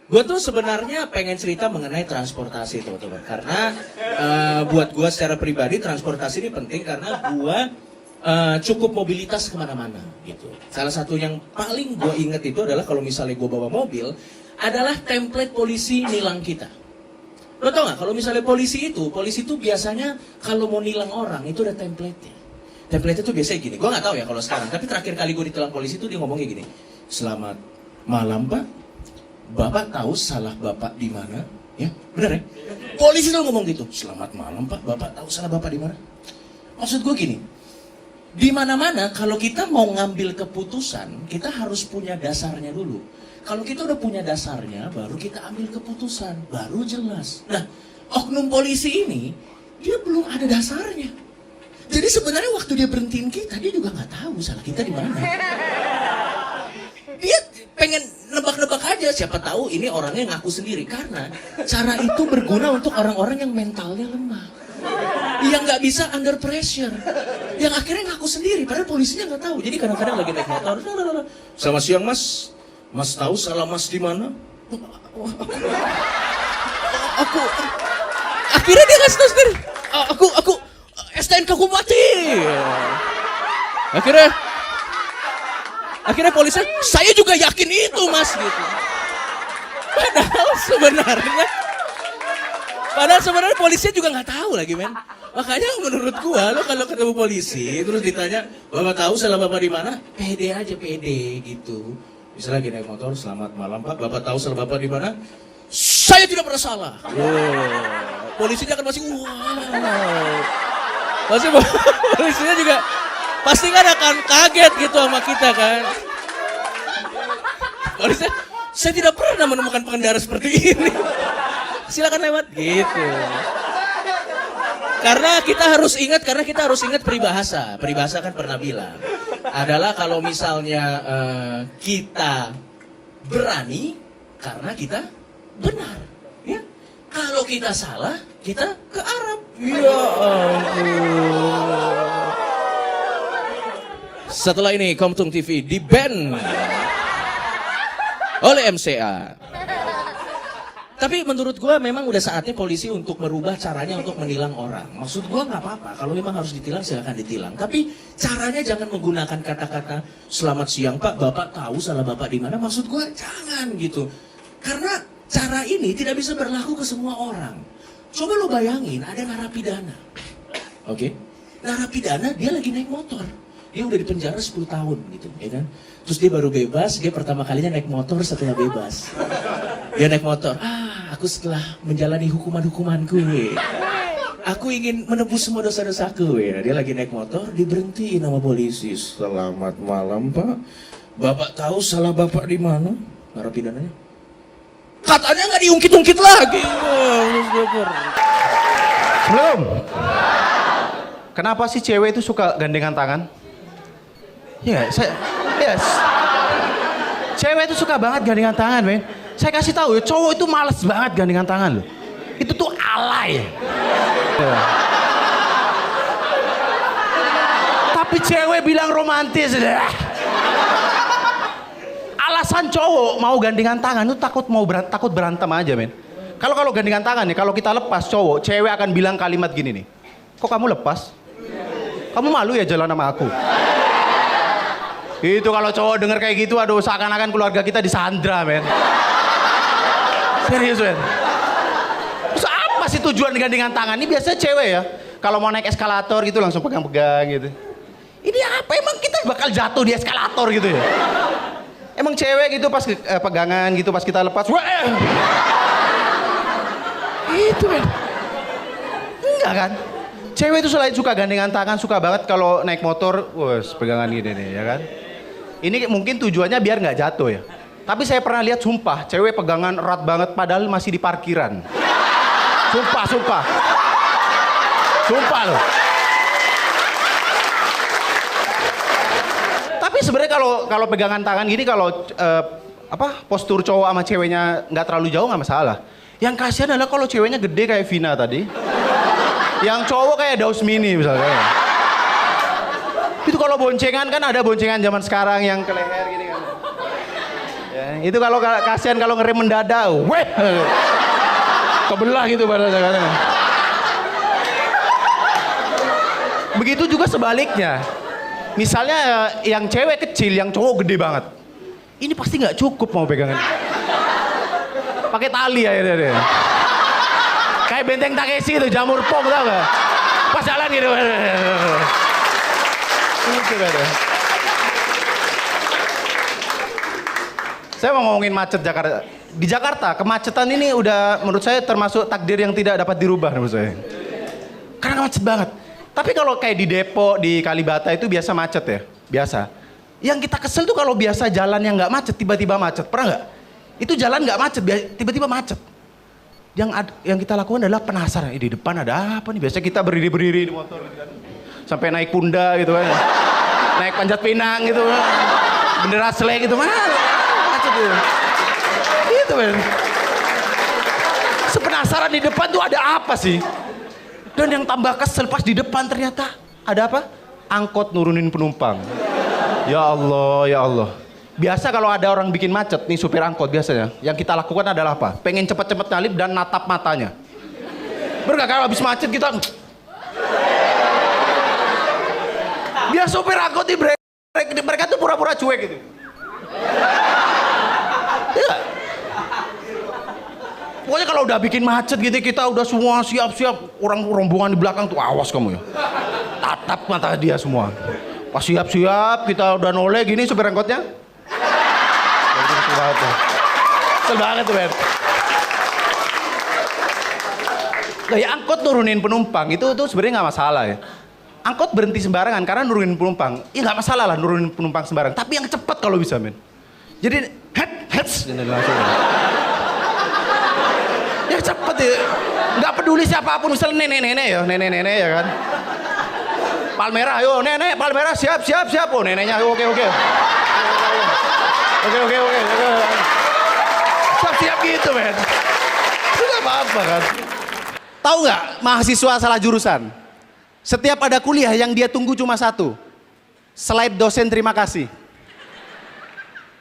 Gue tuh sebenarnya pengen cerita mengenai transportasi teman-teman. Karena buat gue secara pribadi transportasi ini penting karena gue cukup mobilitas kemana-mana gitu. Salah satu yang paling gue inget itu adalah kalau misalnya gue bawa mobil, adalah template polisi nilang kita. Lo tau gak, kalau misalnya polisi itu biasanya kalau mau nilang orang itu ada template-nya. Template itu biasanya gini, gue gak tahu ya kalau sekarang, tapi terakhir kali gue ditilang polisi itu dia ngomongnya gini, "Selamat malam Pak, Bapak tahu salah Bapak di mana?" Ya, bener ya? Polisi tuh ngomong gitu, "Selamat malam Pak, Bapak tahu salah Bapak di mana?" Maksud gue gini, di mana-mana kalau kita mau ngambil keputusan, kita harus punya dasarnya dulu. Kalau kita udah punya dasarnya, baru kita ambil keputusan, baru jelas. Nah, oknum polisi ini, dia belum ada dasarnya. Jadi sebenarnya waktu dia berhentiin kita, dia juga nggak tahu salah kita di mana. Dia pengen nebak-nebak aja, siapa tahu ini orangnya ngaku sendiri. Karena cara itu berguna untuk orang-orang yang mentalnya lemah. Yang nggak bisa under pressure. Yang akhirnya ngaku sendiri, padahal polisinya nggak tahu. Jadi kadang-kadang lagi naik motor, "Selamat siang Mas, Mas tahu salah Mas di mana?" Aku akhirnya dia ngasih tahu sendiri. Aku STNK ku mati. Akhirnya polisi, "Saya juga yakin itu Mas," gitu. Padahal sebenarnya polisinya juga nggak tahu lagi men. Makanya menurut gua, lo kalau ketemu polisi terus ditanya, "Bapak tahu salah Bapak di mana?" Pede aja, pede gitu. Misalnya lagi naik motor, "Selamat malam Pak, Bapak tahu salah Bapak di mana?" "Saya tidak pernah salah." Polisinya kan masih Pasti polisinya juga pasti kan akan kaget gitu sama kita kan. Polisinya, "Saya tidak pernah menemukan pengendara seperti ini. Silakan lewat," gitu. Karena kita harus ingat peribahasa. Peribahasa kan pernah bilang adalah kalau misalnya kita berani karena kita benar, ya. Kalau kita salah, kita ke Arab. Ya ampun. Setelah ini Komtung TV di-ban oleh MCA. Tapi menurut gua memang udah saatnya polisi untuk merubah caranya untuk menilang orang. Maksud gua nggak apa-apa, kalau memang harus ditilang silakan ditilang. Tapi caranya jangan menggunakan kata-kata, "Selamat siang Pak, Bapak tahu salah Bapak di mana?" Maksud gua jangan gitu. Karena cara ini tidak bisa berlaku ke semua orang. Coba lo bayangin, ada narapidana. Oke? Narapidana dia lagi naik motor. Dia udah di penjara 10 tahun gitu, ya kan? Terus dia baru bebas, dia pertama kalinya naik motor setelah bebas. Dia naik motor, "Aku setelah menjalani hukuman-hukumanku, aku ingin menebus semua dosa-dosaku." Ya. Dia lagi naik motor, diberhentiin sama polisi. "Selamat malam Pak, Bapak tahu salah Bapak di mana?" Narapidananya, "Katanya nggak diungkit-ungkit lagi." Belum. Kenapa sih cewek itu suka gandengan tangan? Yes. Cewek itu suka banget gandengan tangan, men. Saya kasih tahu ya, cowok itu males banget gandengan tangan loh. Itu tuh alay. Ya. Tapi cewek bilang romantis. Alasan cowok mau gandengan tangan itu takut berantem aja, men. Kalau gandengan tangan nih, kalau kita lepas cowok, cewek akan bilang kalimat gini nih. "Kok kamu lepas? Kamu malu ya jalan sama aku?" Itu kalau cowok denger kayak gitu, aduh seakan-akan keluarga kita disandra, men. Serius, men. Terus apa sih tujuan gandengan tangan? Ini biasanya cewek ya. Kalau mau naik eskalator gitu langsung pegang-pegang gitu. Ini apa? Emang kita bakal jatuh di eskalator gitu ya? Emang cewek gitu pas pegangan gitu pas kita lepas, itu men. Enggak kan? Cewek itu selain suka gandengan tangan, suka banget kalau naik motor, wes pegangan gini nih, ya kan? Ini mungkin tujuannya biar nggak jatuh ya. Tapi saya pernah lihat, sumpah, cewek pegangan erat banget padahal masih di parkiran. Sumpah loh. Tapi sebenarnya kalau pegangan tangan gini, kalau postur cowok sama ceweknya nggak terlalu jauh nggak masalah. Yang kasihan adalah kalau ceweknya gede kayak Vina tadi. Yang cowok kayak Daus Mini misalnya. Itu kalau boncengan kan ada boncengan zaman sekarang yang ke leher gini kan. Ya, itu kalau kasihan kalau ngerem mendadak, weh, kebelah gitu badannya kan. Begitu juga sebaliknya. Misalnya yang cewek kecil, yang cowok gede banget. Ini pasti nggak cukup mau pegangan. Pakai tali akhirnya deh. Kayak benteng Takeshi itu, jamur pom tau gak? Pas jalan gitu. Gitu ada. Saya mau ngomongin macet Jakarta. Di Jakarta, kemacetan ini udah menurut saya termasuk takdir yang tidak dapat dirubah menurut saya. Karena macet banget. Tapi kalau kayak di Depok, di Kalibata itu biasa macet ya, biasa. Yang kita kesel tuh kalau biasa jalan yang nggak macet, tiba-tiba macet. Pernah nggak? Itu jalan nggak macet, tiba-tiba macet. Yang kita lakukan adalah penasaran. Di depan ada apa nih? Biasa kita berdiri-berdiri di motor gitu kan. Sampai naik Punda gitu kan. Naik Panjat Pinang gitu kan. Bendera Sleng gitu. Mana? Macet gitu. Gitu kan. Sepenasaran di depan tuh ada apa sih? Dan yang tambah kesel pas di depan ternyata ada apa? Angkot nurunin penumpang. Ya Allah, ya Allah. Biasa kalau ada orang bikin macet nih supir angkot biasanya, yang kita lakukan adalah apa? Pengen cepet-cepet nyalip dan natap matanya. Bener gak? Kalau habis macet kita biar supir angkot di break, mereka tuh pura-pura cuek gitu. Iya. Pokoknya kalau udah bikin macet gitu kita udah semua siap-siap, orang rombongan di belakang tuh awas kamu ya. Tatap mata dia semua. Pas siap-siap kita udah noleh gini supir angkotnya. Kesel banget tuh Ben. Kayak angkot nurunin penumpang itu sebenarnya nggak masalah ya. Angkot berhenti sembarangan karena nurunin penumpang. Iya nggak masalah lah nurunin penumpang sembarangan. Tapi yang cepat kalau bisa men. Jadi heads langsung. Ya cepet ya, nggak peduli siapapun, misalnya nenek-nenek ya kan. Palmerah, yo nenek, Palmerah siap, oh neneknya, oke. Oke. Siap gitu men. Itu nggak apa-apa kan. Tahu nggak mahasiswa salah jurusan? Setiap ada kuliah yang dia tunggu cuma satu, slide dosen terima kasih.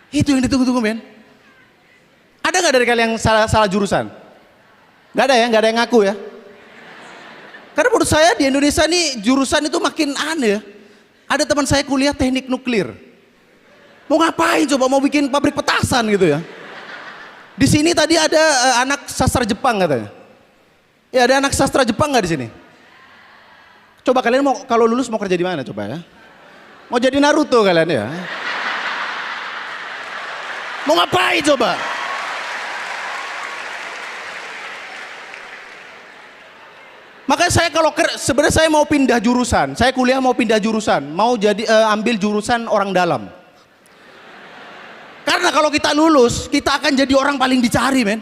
Itu yang ditunggu-tunggu men. Ada nggak dari kalian yang salah jurusan? Gak ada ya, gak ada yang ngaku ya. Karena menurut saya di Indonesia nih jurusan itu makin aneh ya. Ada teman saya kuliah teknik nuklir. Mau ngapain coba, mau bikin pabrik petasan gitu ya. Di sini tadi ada anak sastra Jepang katanya. Ya ada anak sastra Jepang gak di sini? Coba kalian mau kalau lulus mau kerja di mana coba ya? Mau jadi Naruto kalian ya? Mau ngapain coba? Makanya saya kalau sebenarnya saya mau pindah jurusan, saya kuliah mau pindah jurusan, mau jadi ambil jurusan orang dalam. Karena kalau kita lulus, kita akan jadi orang paling dicari, men.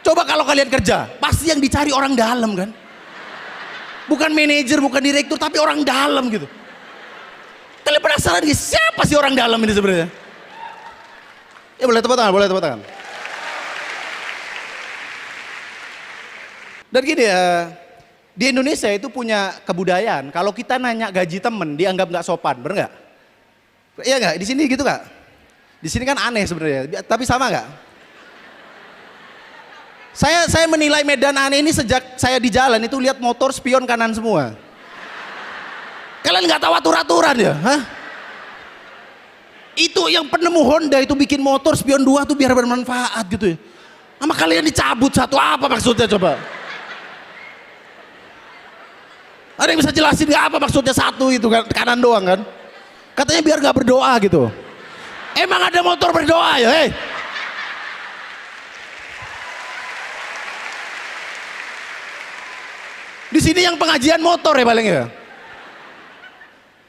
Coba kalau kalian kerja, pasti yang dicari orang dalam kan? Bukan manajer, bukan direktur, tapi orang dalam gitu. Kalian penasaran nih, siapa sih orang dalam ini sebenarnya? Ya boleh tepuk tangan, boleh tepuk tangan. Dan gini ya, di Indonesia itu punya kebudayaan, kalau kita nanya gaji temen dianggap nggak sopan, bener nggak? Iya nggak? Di sini gitu nggak? Di sini kan aneh sebenarnya, tapi sama nggak? Saya menilai Medan aneh ini sejak saya di jalan itu lihat motor spion kanan semua. Kalian nggak tahu aturan ya? Hah? Itu yang penemu Honda itu bikin motor spion 2 tuh biar bermanfaat gitu ya. Sama kalian dicabut satu, apa maksudnya coba? Ada yang bisa jelasin nggak apa maksudnya satu itu kan, kanan doang kan? Katanya biar nggak berdoa gitu. Emang ada motor berdoa ya? Hei. Di sini yang pengajian motor ya paling ya.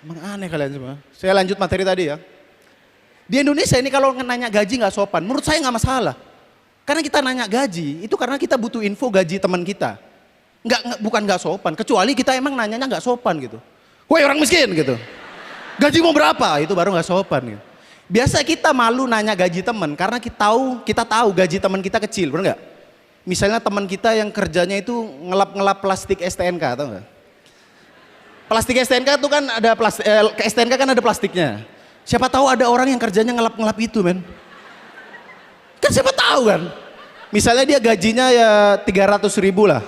Emang aneh kalian semua. Saya lanjut materi tadi ya. Di Indonesia ini kalau nanya gaji nggak sopan, menurut saya nggak masalah. Karena kita nanya gaji itu karena kita butuh info gaji teman kita. Bukan nggak sopan, kecuali kita emang nanyanya nggak sopan gitu. Woi orang miskin gitu. Gaji mau berapa? Itu baru nggak sopan gitu. Biasa kita malu nanya gaji teman karena kita tahu gaji teman kita kecil, benar nggak? Misalnya teman kita yang kerjanya itu ngelap plastik STNK, tahu nggak? Plastik STNK itu kan ada STNK kan ada plastiknya. Siapa tahu ada orang yang kerjanya ngelap itu men. Kan siapa tahu kan. Misalnya dia gajinya ya 300.000 lah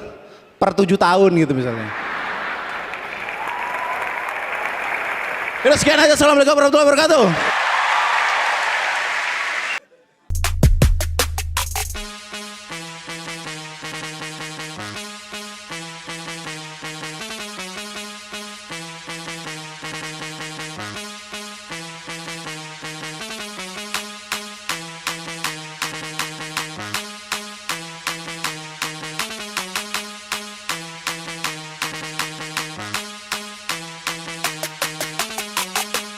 per 7 tahun gitu misalnya. Udah sekian aja, assalamualaikum warahmatullahi wabarakatuh.